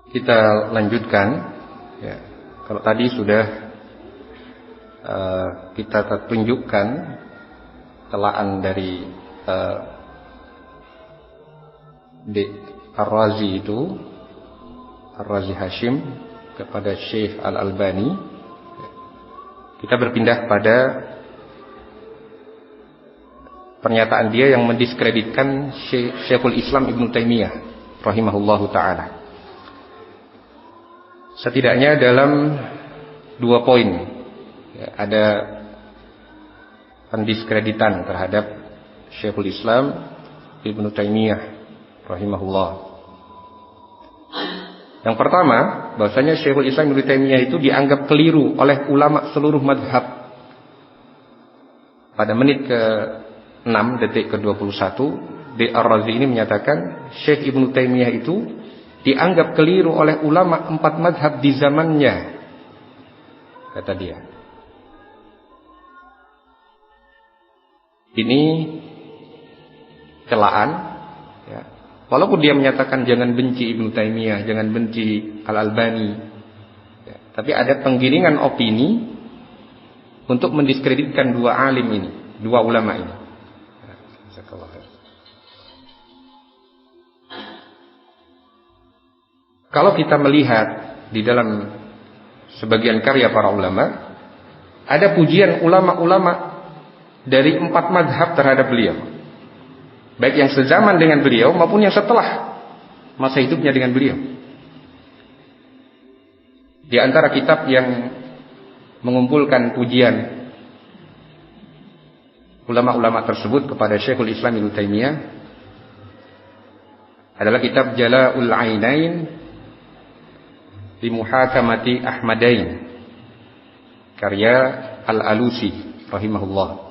Kita lanjutkan ya. Kalau tadi sudah kita tunjukkan telaan dari Ar-Razi itu, Ar-Razi Hashim kepada Syekh Al-Albani. Kita berpindah pada pernyataan dia yang mendiskreditkan Syekhul Islam Ibnu Taimiyah rahimahullahu taala. Setidaknya dalam 2 poin ya, ada pendiskreditan terhadap Syekhul Islam Ibnu Taimiyah rahimahullah. Yang pertama, bahwasanya Syekhul Islam Ibnu Taimiyah itu dianggap keliru oleh ulama seluruh mazhab. Pada menit ke-6 detik ke-21, Ar-Razi ini menyatakan Syekh Ibnu Taimiyah itu dianggap keliru oleh ulama 4 mazhab di zamannya, kata dia. Ini celaan ya. Walaupun dia menyatakan jangan benci Ibnu Taimiyah, jangan benci Al-Albani ya. Tapi ada penggiringan opini untuk mendiskreditkan 2 alim ini, 2 ulama ini ya. Kalau kita melihat di dalam sebagian karya para ulama, ada pujian ulama-ulama dari 4 mazhab terhadap beliau, baik yang sezaman dengan beliau maupun yang setelah masa hidupnya dengan beliau. Di antara kitab yang mengumpulkan pujian ulama-ulama tersebut kepada Syekhul Islam Ibnu Taimiyah adalah kitab Jala'ul Ainain di Muhakamati Ahmadain, karya Al-Alusi rahimahullah.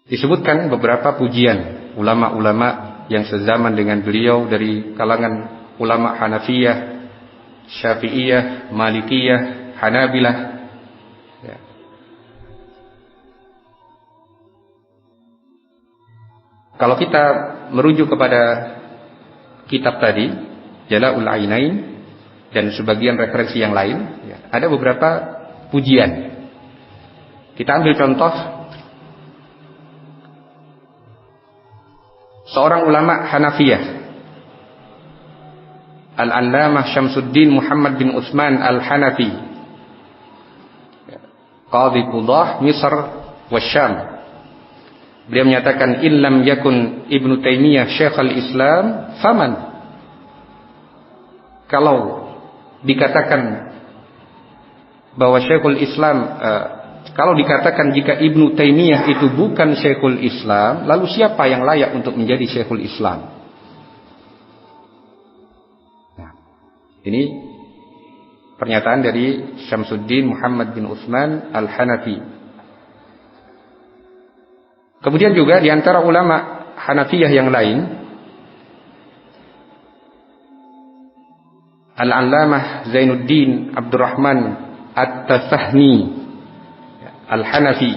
Disebutkan beberapa pujian ulama-ulama yang sezaman dengan beliau dari kalangan ulama Hanafiyah, Syafi'iyah, Malikiyah, Hanabilah ya. Kalau kita merujuk kepada kitab tadi Jala'ul Ainain dan sebagian referensi yang lain ya, ada beberapa pujian. Kita ambil contoh seorang ulama Hanafiyah, Al-Allamah Syamsuddin Muhammad bin Utsman Al-Hanafi, Qadhi Qudah Misr wa Syam. Beliau menyatakan illam yakun Ibnu Taimiyah Syekhul Islam faman. Kalau dikatakan bahwa Syekhul Islam kalau dikatakan jika Ibnu Taimiyah itu bukan Syekhul Islam, lalu siapa yang layak untuk menjadi Syekhul Islam? Nah, ini pernyataan dari Syamsuddin Muhammad bin Utsman Al-Hanafi. Kemudian juga di antara ulama Hanafiyah yang lain, Al-Allamah Zainuddin Abdurrahman At-Tasahni Al-Hanafi,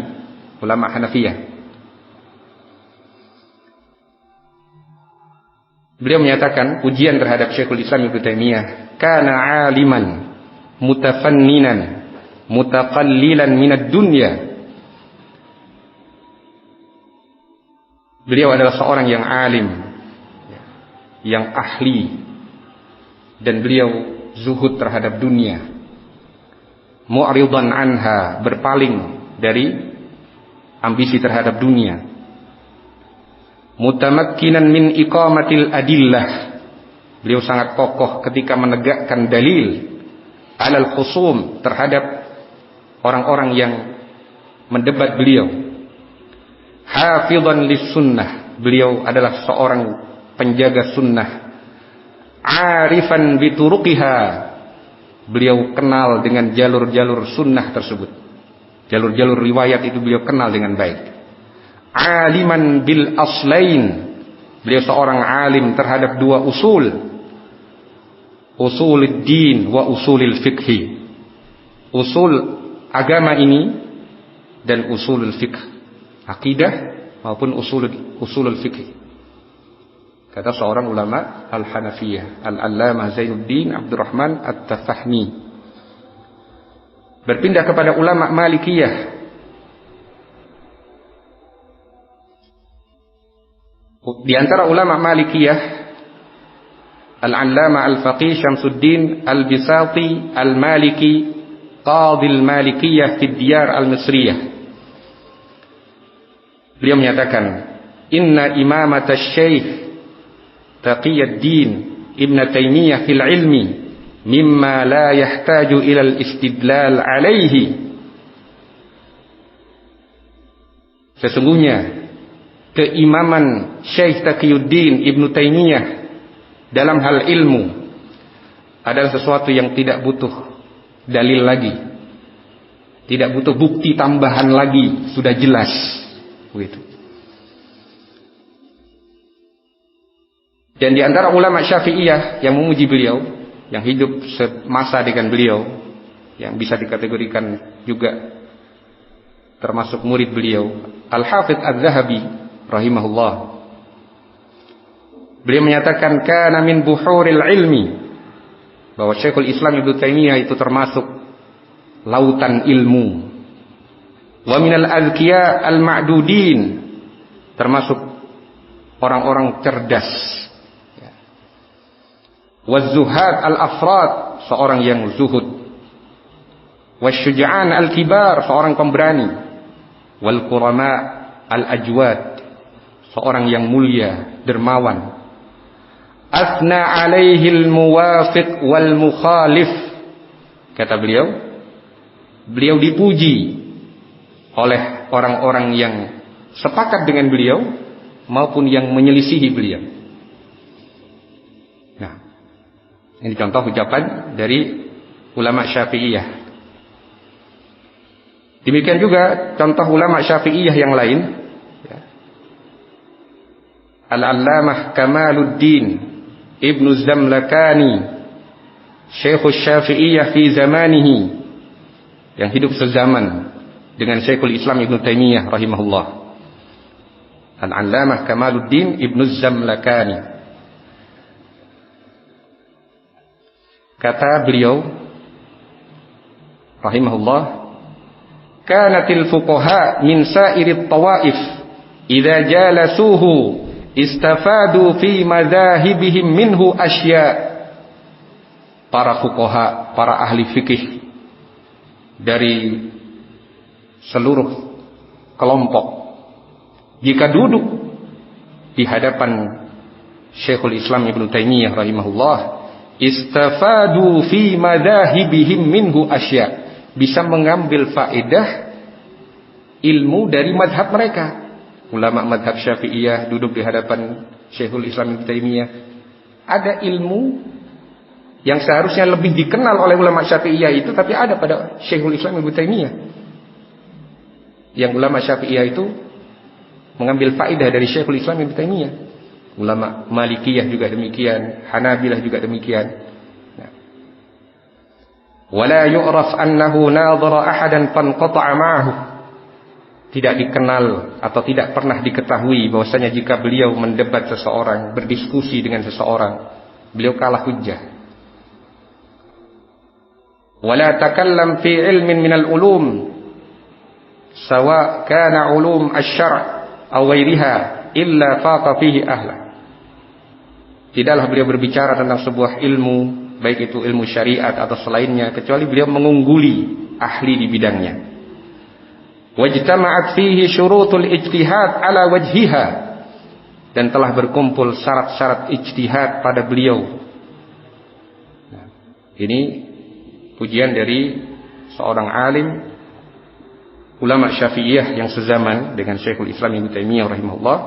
ulama Hanafiyah. Beliau menyatakan pujian terhadap Syekhul Islam Ibnu Taimiyah, kana aliman mutafanninan mutaqallilan minad dunya. Beliau adalah seorang yang alim, yang ahli, dan beliau zuhud terhadap dunia, mu'ridan anha, berpaling dari ambisi terhadap dunia, mutamakkinan min iqamatil adillah, beliau sangat kokoh ketika menegakkan dalil, alal khusum, terhadap orang-orang yang mendebat beliau, hafizan lis sunnah, beliau adalah seorang penjaga sunnah, arifan bituruqiha, beliau kenal dengan jalur-jalur sunnah tersebut, jalur-jalur riwayat itu beliau kenal dengan baik, aliman bil aslain, beliau seorang alim terhadap 2 usul, usulid din wa usulil fikhi, usul agama ini dan usulul fiqh, akidah maupun usulul fikih. Kata seorang ulama Al-Hanafiyah, Al-Allamah Zainuddin Abdurrahman At-Tafahmi. Berpindah kepada ulama Malikiyah. Di antara ulama Malikiyah, Al-Allamah Al-Faqih Syamsuddin Al-Bisati Al-Maliki, Qadhi Al-Malikiyah fi Diyar Al-Misriyah. Beliau menyatakan, inna imamat asy-Syaikh Taqiyuddin Ibn Taimiyah fil ilmi mimma la yahtaju ila al-istidlal alaihi. Sesungguhnya keimaman Syekh Taqiyuddin Ibn Taimiyah dalam hal ilmu adalah sesuatu yang tidak butuh dalil lagi, tidak butuh bukti tambahan lagi, sudah jelas begitu. Dan di antara ulama Syafi'iyah yang memuji beliau, yang hidup semasa dengan beliau, yang bisa dikategorikan juga termasuk murid beliau, Al-Hafidz Az-Zahabi rahimahullah. Beliau menyatakan kana min buhuril ilmi, bahwa Syekhul Islam Ibnu Taimiyah itu termasuk lautan ilmu. Wa minal azkiya al-ma'dudin, termasuk orang-orang cerdas. Waz-zuhad al-afrad, seorang yang zuhud. Wasyuja'an al-kibar, seorang pemberani. Wal-qurama al-ajwad, seorang yang mulia, dermawan. Asna alaihi al-muwafiq wal-mukhalif, kata beliau, beliau dipuji oleh orang-orang yang sepakat dengan beliau maupun yang menyelisihi beliau. Nah, ini contoh ucapan dari ulama Syafi'iyah. Demikian juga contoh ulama Syafi'iyah yang lain, Al-Allamah Kamaluddin Ibn Zamlakani, Syekhul Syafi'iyah fi zamanihi, yang hidup sezaman dengan Syekhul Islam Ibn Taimiyah rahimahullah. Al-Allamah Kamaluddin Ibn Zamlakani. Kata beliau rahimahullah, kanatil fuqaha min sairit tawaif idza jalasuhu istafadu fi madzahibihim minhu asya. Para fuqaha, para ahli fikih dari seluruh kelompok, jika duduk di hadapan Syekhul Islam Ibn Taimiyah rahimahullah, istafadu fi madzahibihim minhu asya, bisa mengambil faedah ilmu dari madhab mereka. Ulama madhab Syafi'iyah duduk di hadapan Syekhul Islam Ibn Taimiyah, ada ilmu yang seharusnya lebih dikenal oleh ulama Syafi'iyah itu, tapi ada pada Syekhul Islam Ibn Taimiyah. Yang ulama Syafi'iyah itu mengambil faedah dari Syekhul Islam Ibn Taimiyah. Ulama Malikiyah juga demikian, Hanabilah juga demikian. Wala yu'raf annahu nadhara ahadan fanqata'a ma'ahu. Tidak dikenal atau tidak pernah diketahui bahwasanya jika beliau mendebat seseorang, berdiskusi dengan seseorang, beliau kalah hujjah. Wala takallam fi ilmin minal ulum, sawa kana ulum asy-syar' aw ghairiha, illa faqa fihi ahla. Tidaklah beliau berbicara tentang sebuah ilmu, baik itu ilmu syariat atau selainnya, kecuali beliau mengungguli ahli di bidangnya. Wajtama'at fihi syurutul ijtihad ala wajhiha, dan telah berkumpul syarat-syarat ijtihad pada beliau. Nah, ini pujian dari seorang alim ulama Syafi'iyah yang sezaman dengan Syekhul Islam Ibnu Taimiyah rahimahullah,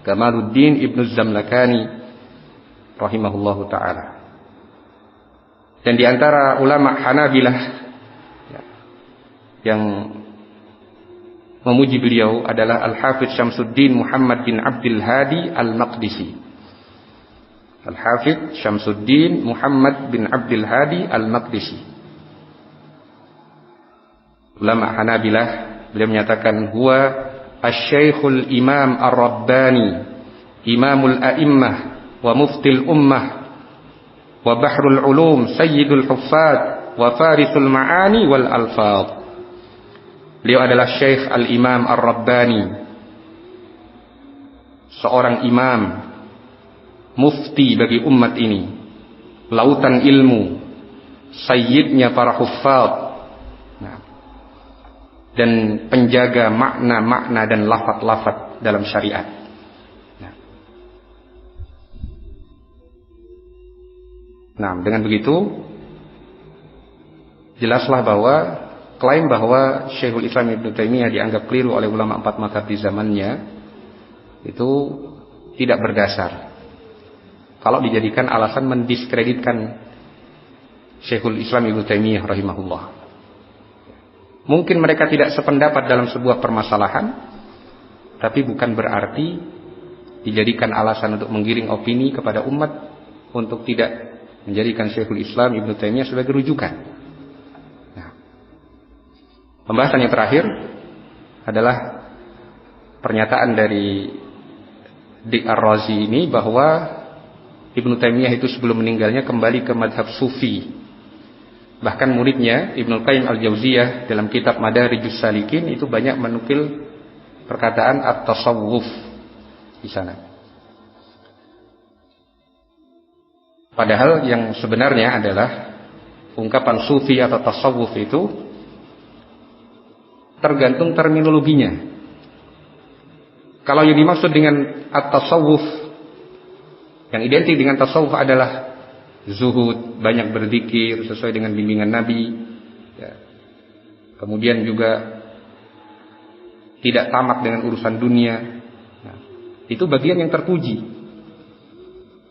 Kamaluddin Ibn Zamlakani rahimahullahu taala. Dan di antara ulama Hanabilah yang memuji beliau adalah Al-Hafidz Syamsuddin Muhammad bin Abdul Hadi Al-Maqdisi. Al-Hafidz Syamsuddin Muhammad bin Abdul Hadi Al-Maqdisi, ulama Hanabilah. Beliau menyatakan, huwa asy-syaikhul imam ar-rabbani imamul a'immah wa muftil ummah wa bahrul ulum sayyidul huffaz wa farisul ma'ani wal alfaz. Beliau adalah Syekh Al-Imam Ar-Rabbani, seorang imam, mufti bagi umat ini, lautan ilmu, sayyidnya para huffaz, dan penjaga makna-makna dan lafaz-lafaz dalam syariat. Nah, dengan begitu jelaslah bahwa klaim bahwa Syekhul Islam Ibnu Taimiyah dianggap keliru oleh ulama 4 mazhab di zamannya itu tidak berdasar kalau dijadikan alasan mendiskreditkan Syekhul Islam Ibnu Taimiyah rahimahullah. Mungkin mereka tidak sependapat dalam sebuah permasalahan, tapi bukan berarti dijadikan alasan untuk menggiring opini kepada umat untuk tidak menjadikan Syekhul Islam Ibnu Taimiyah sebagai rujukan. Pembahasan yang terakhir adalah pernyataan dari Dik Ar-Razi ini bahwa Ibnu Taimiyah itu sebelum meninggalnya kembali ke madhab Sufi. Bahkan muridnya Ibnu Qayyim Al-Jauziyah dalam kitab Madarijus Salikin itu banyak menukil perkataan at-tasawuf di sana. Padahal yang sebenarnya adalah ungkapan Sufi atau tasawuf itu tergantung terminologinya. Kalau yang dimaksud dengan at-tasawuf, yang identik dengan tasawuf adalah zuhud, banyak berzikir sesuai dengan bimbingan Nabi, ya. Kemudian juga tidak tamak dengan urusan dunia. Nah, itu bagian yang terpuji.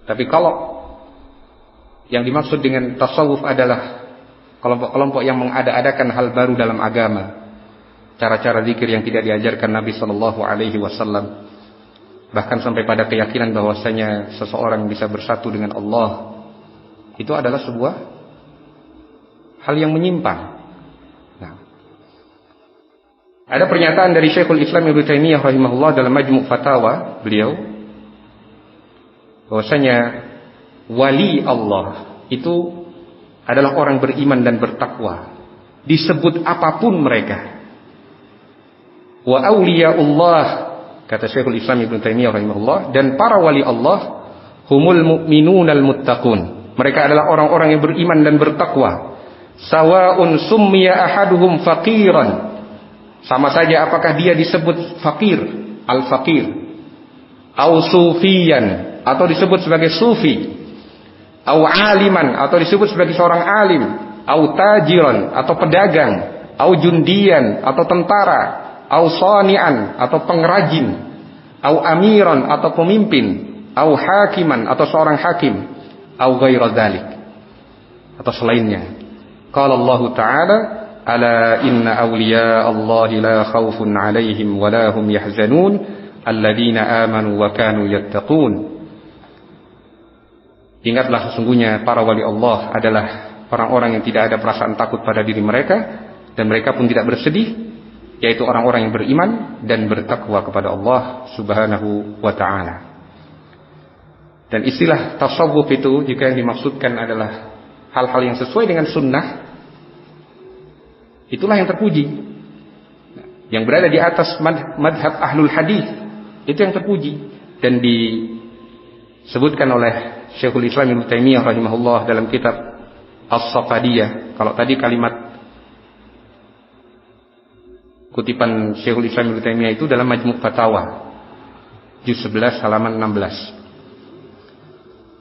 Tapi kalau yang dimaksud dengan tasawuf adalah kelompok-kelompok yang mengada-adakan hal baru dalam agama, cara-cara zikir yang tidak diajarkan Nabi Shallallahu Alaihi Wasallam, bahkan sampai pada keyakinan bahwasanya seseorang bisa bersatu dengan Allah, itu adalah sebuah hal yang menyimpang. Nah, ada pernyataan dari Syekhul Islam Ibnu Taimiyah rahimahullah dalam Majmu' Fatawa beliau, bahwasanya wali Allah itu adalah orang beriman dan bertakwa, disebut apapun mereka. Wa awliyaullah, kata Syekhul Islam Ibnu Taimiyah rahimahullah, dan para wali Allah humul mu'minunal muttaqun, mereka adalah orang-orang yang beriman dan bertakwa. Sawa'un summiya ahaduhum faqiran, sama saja apakah dia disebut fakir, al-fakir, au sufiyan, atau disebut sebagai sufi, au aliman, atau disebut sebagai seorang alim, au tajiran, atau pedagang, au jundian, atau tentara, au sani'an, atau pengrajin, au amiran, atau pemimpin, au hakiman, atau seorang hakim, au ghaira dzalik, atau selainnya. Qala Allah Ta'ala, ala inna awliya Allah la khaufun 'alaihim wa la hum yahzanun alladzina amanu wa kanu yattaqun. Ingatlah, sesungguhnya para wali Allah adalah orang-orang yang tidak ada perasaan takut pada diri mereka, dan mereka pun tidak bersedih, yaitu orang-orang yang beriman dan bertakwa kepada Allah Subhanahu wa ta'ala. Dan istilah tasawuf itu, jika yang dimaksudkan adalah hal-hal yang sesuai dengan sunnah, itulah yang terpuji. Yang berada di atas madhab ahlul hadis, itu yang terpuji. Dan disebutkan oleh Syekhul Islam Ibnu Taimiyah rahimahullah dalam kitab As-Safadiyah. Kalau tadi kalimat kutipan Syekhul Islam Ibnu Taimiyah itu dalam Majmu' Fatawa juz 11 halaman 16.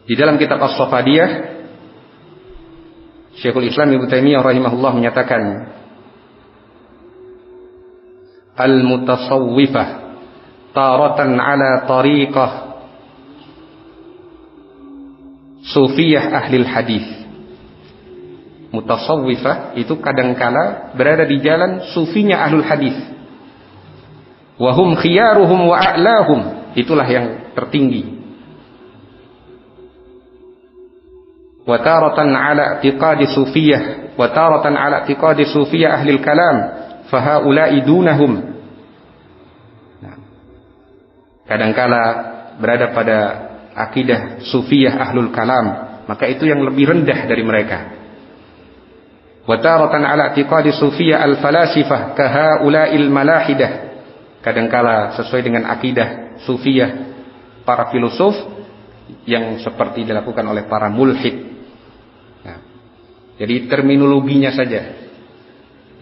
Di dalam kitab As-Safadiyah, Syekhul Islam Ibnu Taimiyah rahimahullah menyatakan, al-mutasawwifah taratan ala tariqah sufiyah ahlil hadis. Mutasawwifah itu kadangkala berada di jalan sufinya ahlul hadis. Wahum khiyaruhum wa a'lahum, itulah yang tertinggi. Wa taratan ala i'tiqadi sufiyah, wa taratan ala i'tiqadi sufiyah ahlil kalam, fahaula'i dunahum. Kadangkala berada pada akidah sufiyah ahlul kalam, maka itu yang lebih rendah dari mereka. Wa taratan ala i'tiqadi sufiyah al-falasifah ka haula'il malahidah. Kadangkala sesuai dengan akidah sufiyah para filosof yang seperti dilakukan oleh para mulhid. Nah, jadi terminologinya saja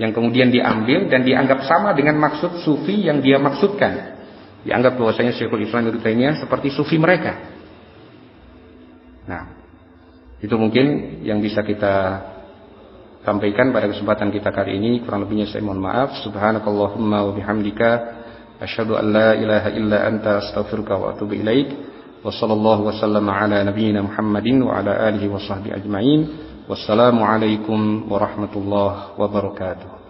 yang kemudian diambil dan dianggap sama dengan maksud sufi yang dia maksudkan. Dianggap bahwasanya Syekhul Islam Ibnu Taimiyah seperti sufi mereka. Nah, itu mungkin yang bisa kita sampaikan pada kesempatan kita kali ini. Kurang lebihnya saya mohon maaf. Subhanakallahumma wa bihamdika asyhadu an la ilaha illa anta astaghfiruka wa atubu ilaik. Wa sallallahu wa sallama ala nabiyyina Muhammadin wa ala alihi wa sahbihi ajma'in. Wassalamu alaikum warahmatullahi wabarakatuh.